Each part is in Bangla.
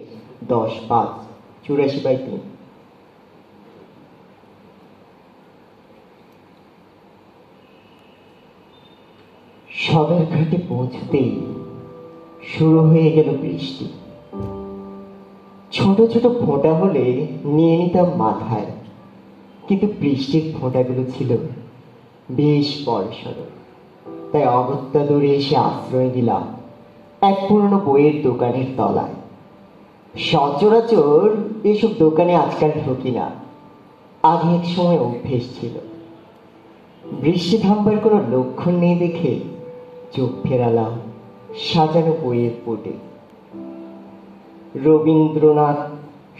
10-5-84/3। সদর ঘাটে পৌঁছতেই শুরু হয়ে গেল বৃষ্টি। ছোট ছোট ফোঁটা হলে নিয়ে নিতাম মাথায়, কিন্তু বৃষ্টির ফোঁটাগুলো ছিল বেশ বড়সড়। তাই অগত্যা দূরে এসে আশ্রয় দিলাম এক পুরনো বইয়ের দোকানের তলায়। সচরাচর এসব দোকানে আজকাল ঢুকি না, আগে এক সময় অভ্যেস ছিল। বৃষ্টি থামবার কোনো লক্ষণ নেই দেখে চোখ ফেরালাম সাজানো বইয়ের পটে। রবীন্দ্রনাথ,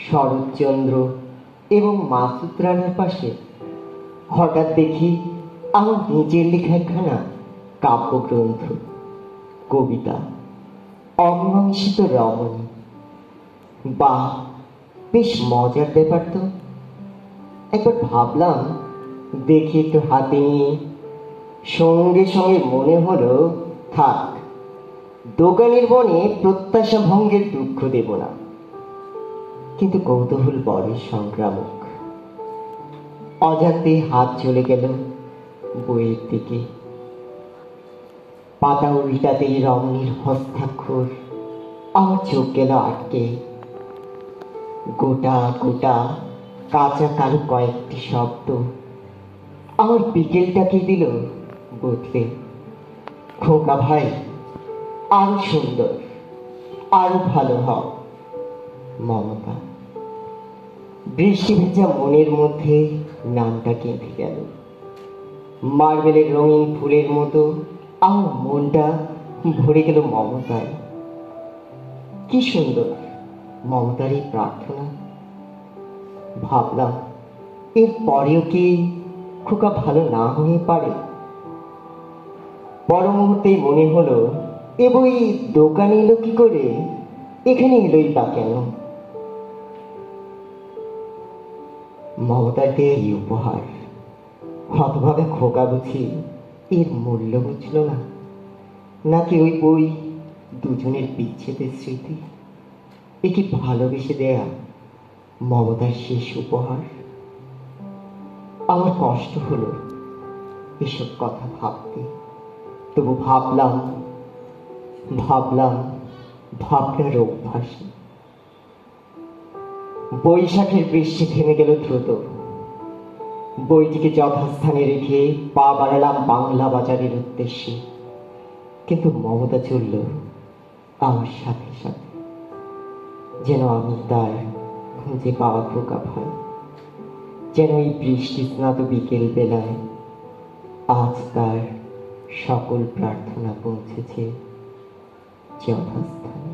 শরৎচন্দ্র এবং মাসুদ রানার পাশে হঠাৎ দেখি আমার নিজের লেখা একখানা কাব্যগ্রন্থ, কবিতা অমীমাংসিত রমণী। বাহ, বেশ মজার ব্যাপার তো। একবার ভাবলাম দেখি একটু হাতে নিয়ে, সঙ্গে সঙ্গে মনে হলো থাক, দোকানের বনে প্রত্যাশা ভঙ্গের দুঃখ দেব না। কিন্তু কৌতূহল বড় সংক্রামক। অজান্তে হাত চলে গেল বইয়ের দিকে। পাতা উল্টাতেই রমণীর হস্তাক্ষর আমার চোখ গেল আটকে। গোটা গোটা কাঁচা কালো কয়েকটি শব্দ আমার বিকেলটাকে দিল বদলে। খোকা ভাই, আরো সুন্দর, আরো ভালো হও, মমতা। বৃষ্টি ভেজা মনের মধ্যে নামটা কেঁদে গেল। মার্বেলের রঙিন ফুলের মতো আমার মনটা ভরে গেল মমতায়। কি সুন্দর মমতার এই প্রার্থনা। ভাবলাম এর পরেও কি খোকা ভালো না হয়ে পারে। বড় মুহূর্তেই মনে হলো এ বই দোকানে এলো কি করে, এখানে এলোই বা কেন। মমতার দেয়া এই উপহার, হতভাবে খোকা বুঝি এর মূল্য বুঝল না, নাকি ওই বই দুজনের বিচ্ছেদের স্মৃতি। এ কি ভালোবেসে দেয়া মমতার শেষ উপহার? আমার কষ্ট হলো এসব কথা ভাবতে, তবু ভাবলাম ভাবলাম ভাবনার অভ্যাসে। বৈশাখের বৃষ্টি থেমে গেল দ্রুত। বইটিকে যথাস্থানে রেখে পা বাড়ালাম বাংলা বাজারের উদ্দেশ্যে। কিন্তু মমতা চলল আমার সাথে সাথে, যেন আমি তার খুঁজে পাওয়া খোকা ভাই। যেন এই বৃষ্টি স্নাত বিকেল বেলায় আজ তার সকল প্রার্থনা পৌঁছেছে যথাস্থানে।